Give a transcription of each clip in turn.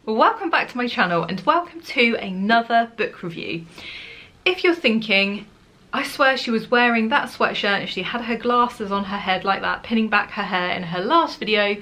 Well, welcome back to my channel and welcome to another book review. If you're thinking, I swear she was wearing that sweatshirt and she had her glasses on her head like that, pinning back her hair in her last video,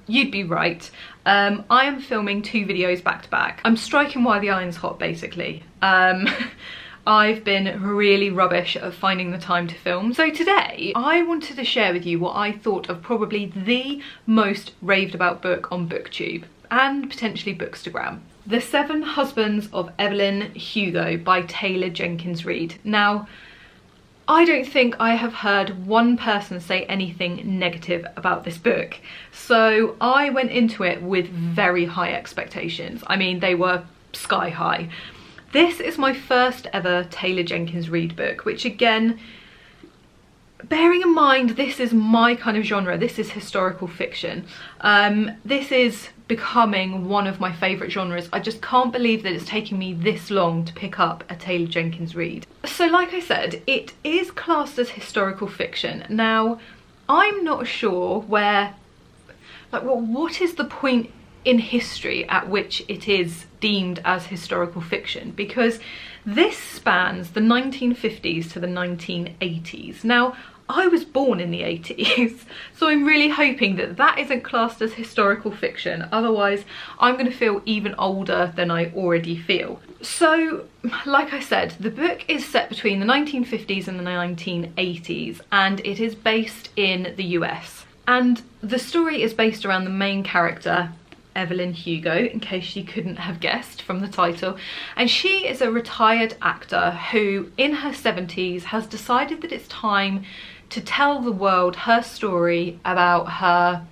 you'd be right. I am filming two videos back to back. I'm striking while the iron's hot, basically. I've been really rubbish at finding the time to film. So today, I wanted to share with you what I thought of probably the most raved about book on Booktube and potentially Bookstagram. The Seven Husbands of Evelyn Hugo by Jenkins Reid. Now, I don't think I have heard one person say anything negative about this book. So I went into it with very high expectations. I mean, they were sky high. This is my first ever Jenkins Reid book, which again, bearing in mind this is my kind of genre, this is historical fiction. This is becoming one of my favourite genres. I just can't believe that it's taken me this long to pick up a Jenkins Reid. So like I said, it is classed as historical fiction. Now, I'm not sure where, like, what is the point in history at which it is deemed as historical fiction, because this spans the 1950s to the 1980s. Now, I was born in the 80s, so I'm really hoping that that isn't classed as historical fiction, otherwise I'm going to feel even older than I already feel. So, like I said, the book is set between the 1950s and the 1980s, and it is based in the US. And the story is based around the main character, Evelyn Hugo, in case you couldn't have guessed from the title, and she is a retired actor who in her 70s has decided that it's time to tell the world her story about her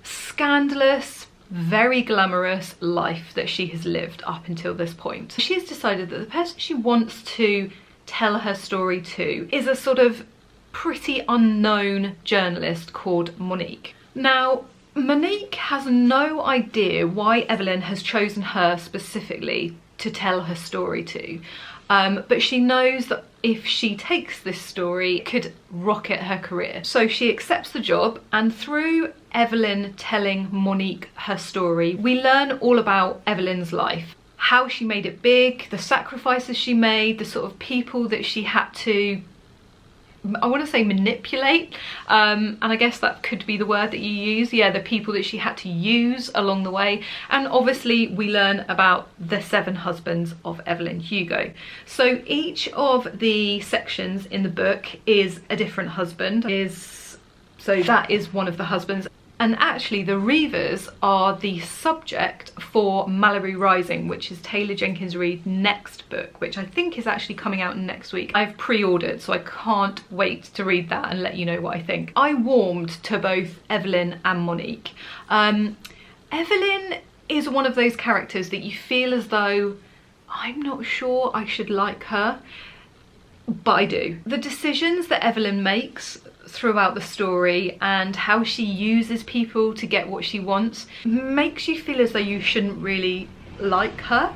scandalous, very glamorous life that she has lived up until this point. She's decided that the person she wants to tell her story to is a sort of pretty unknown journalist called Monique. Now, Monique has no idea why Evelyn has chosen her specifically to tell her story to, but she knows that if she takes this story, it could rocket her career. So she accepts the job, and through Evelyn telling Monique her story, we learn all about Evelyn's life, how she made it big, the sacrifices she made, the sort of people that she had to, I want to say manipulate, and I guess that could be the word that you use. Yeah, the people that she had to use along the way. And obviously we learn about the seven husbands of Evelyn Hugo. So each of the sections in the book is a different husband. So that is one of the husbands. And actually the Reavers are the subject for Malibu Rising, which is Jenkins Reid's next book, which I think is actually coming out next week. I've pre-ordered, so I can't wait to read that and let you know what I think. I warmed to both Evelyn and Monique. Evelyn is one of those characters that you feel as though, I'm not sure I should like her, but I do. The decisions that Evelyn makes throughout the story and how she uses people to get what she wants makes you feel as though you shouldn't really like her,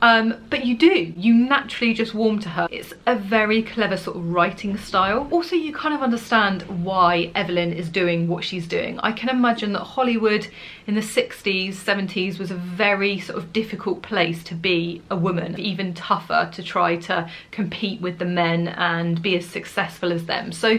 but you do. You naturally just warm to her. It's a very clever sort of writing style. Also, you kind of understand why Evelyn is doing what she's doing. I can imagine that Hollywood in the 60s, 70s was a very sort of difficult place to be a woman, even tougher to try to compete with the men and be as successful as them. So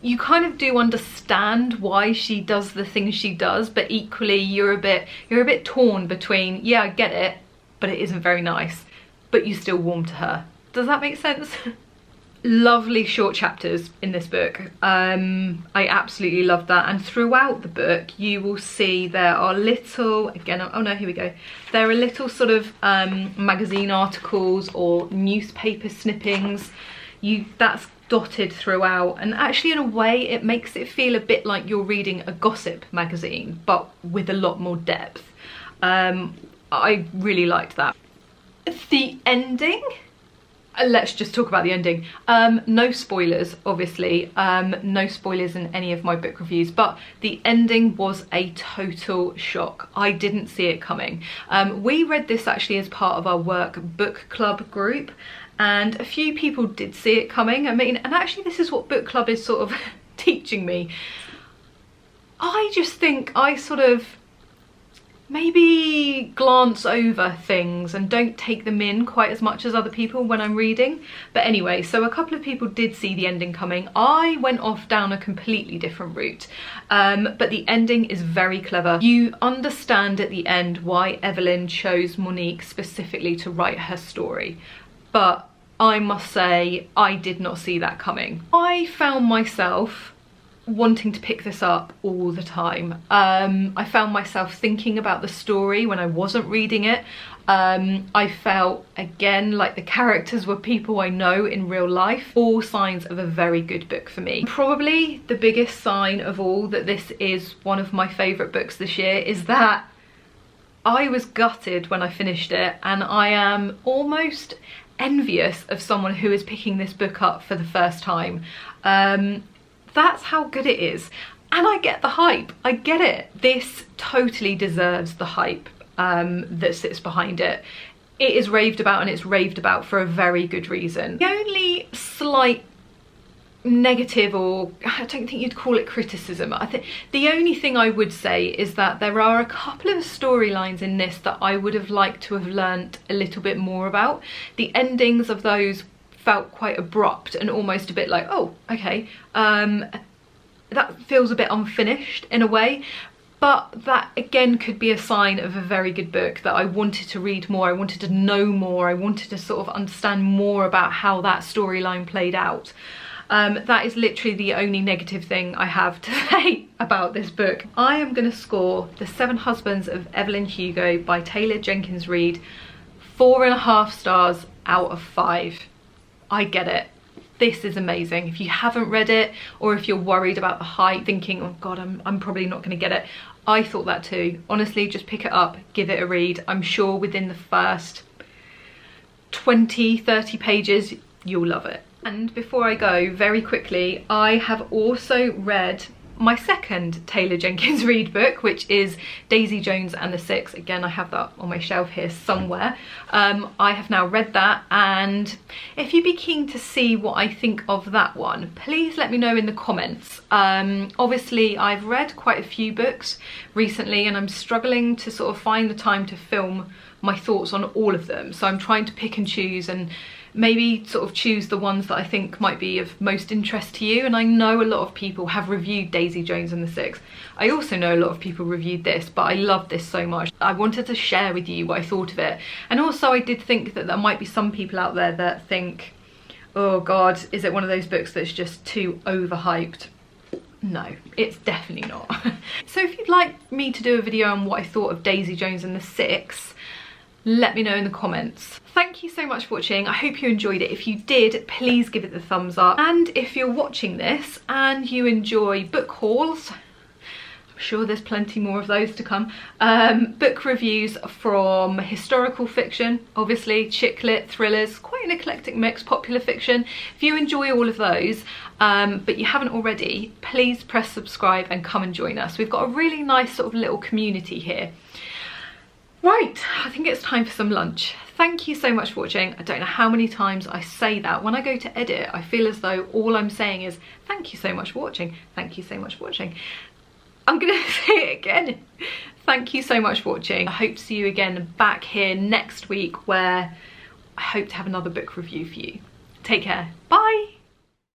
you kind of do understand why she does the things she does, but equally you're a bit torn between, yeah, I get it, but it isn't very nice, but you still warm to her. Does that make sense? Lovely short chapters in this book. I absolutely love that. And throughout the book, you will see there are little, again, oh no, here we go. There are little sort of magazine articles or newspaper snippings. That's dotted throughout, and actually in a way it makes it feel a bit like you're reading a gossip magazine, but with a lot more depth. I really liked that. The ending, let's just talk about the ending. No spoilers, obviously, no spoilers in any of my book reviews, but the ending was a total shock. I didn't see it coming. We read this actually as part of our work book club group, and a few people did see it coming. I mean, and actually this is what book club is sort of teaching me. I just think I sort of maybe glance over things and don't take them in quite as much as other people when I'm reading. But anyway, so a couple of people did see the ending coming. I went off down a completely different route, but the ending is very clever. You understand at the end why Evelyn chose Monique specifically to write her story, but I must say I did not see that coming. I found myself wanting to pick this up all the time. I found myself thinking about the story when I wasn't reading it. I felt again like the characters were people I know in real life. All signs of a very good book for me. Probably the biggest sign of all that this is one of my favourite books this year is that I was gutted when I finished it, and I am almost envious of someone who is picking this book up for the first time. That's how good it is, and I get the hype. I get it. This totally deserves the hype that sits behind it. It is raved about, and it's raved about for a very good reason. The only slight negative, or I don't think you'd call it criticism, I think the only thing I would say is that there are a couple of storylines in this that I would have liked to have learnt a little bit more about. The endings of those felt quite abrupt and almost a bit like, oh, okay, that feels a bit unfinished in a way, but that again could be a sign of a very good book that I wanted to read more, I wanted to know more, I wanted to sort of understand more about how that storyline played out. That is literally the only negative thing I have to say about this book. I am going to score The 7 Husbands of Evelyn Hugo by Taylor Jenkins Reid 4.5 stars out of 5. I get it. This is amazing. If you haven't read it, or if you're worried about the hype, thinking, oh god, I'm probably not going to get it, I thought that too. Honestly, just pick it up, give it a read. I'm sure within the first 20-30 pages you'll love it. And before I go, very quickly, I have also read my second Taylor Jenkins Reid book, which is Daisy Jones and the Six. Again, I have that on my shelf here somewhere. I have now read that, and if you'd be keen to see what I think of that one, please let me know in the comments. Obviously, I've read quite a few books recently, and I'm struggling to sort of find the time to film my thoughts on all of them. So I'm trying to pick and choose and maybe sort of choose the ones that I think might be of most interest to you. And I know a lot of people have reviewed Daisy Jones and the Six. I also know a lot of people reviewed this, but I love this so much. I wanted to share with you what I thought of it. And also I did think that there might be some people out there that think, oh god, is it one of those books that's just too overhyped? No, it's definitely not. So if you'd like me to do a video on what I thought of Daisy Jones and the Six, let me know in the comments. Thank you so much for watching. I hope you enjoyed it. If you did, please give it the thumbs up. And if you're watching this and you enjoy book hauls, I'm sure there's plenty more of those to come, book reviews from historical fiction, obviously, chick lit, thrillers, quite an eclectic mix, popular fiction. If you enjoy all of those, but you haven't already, please press subscribe and come and join us. We've got a really nice sort of little community here. Right, I think it's time for some lunch. Thank you so much for watching. I don't know how many times I say that. When I go to edit, I feel as though all I'm saying is, thank you so much for watching. Thank you so much for watching. I'm gonna say it again. Thank you so much for watching. I hope to see you again back here next week, where I hope to have another book review for you. Take care. Bye.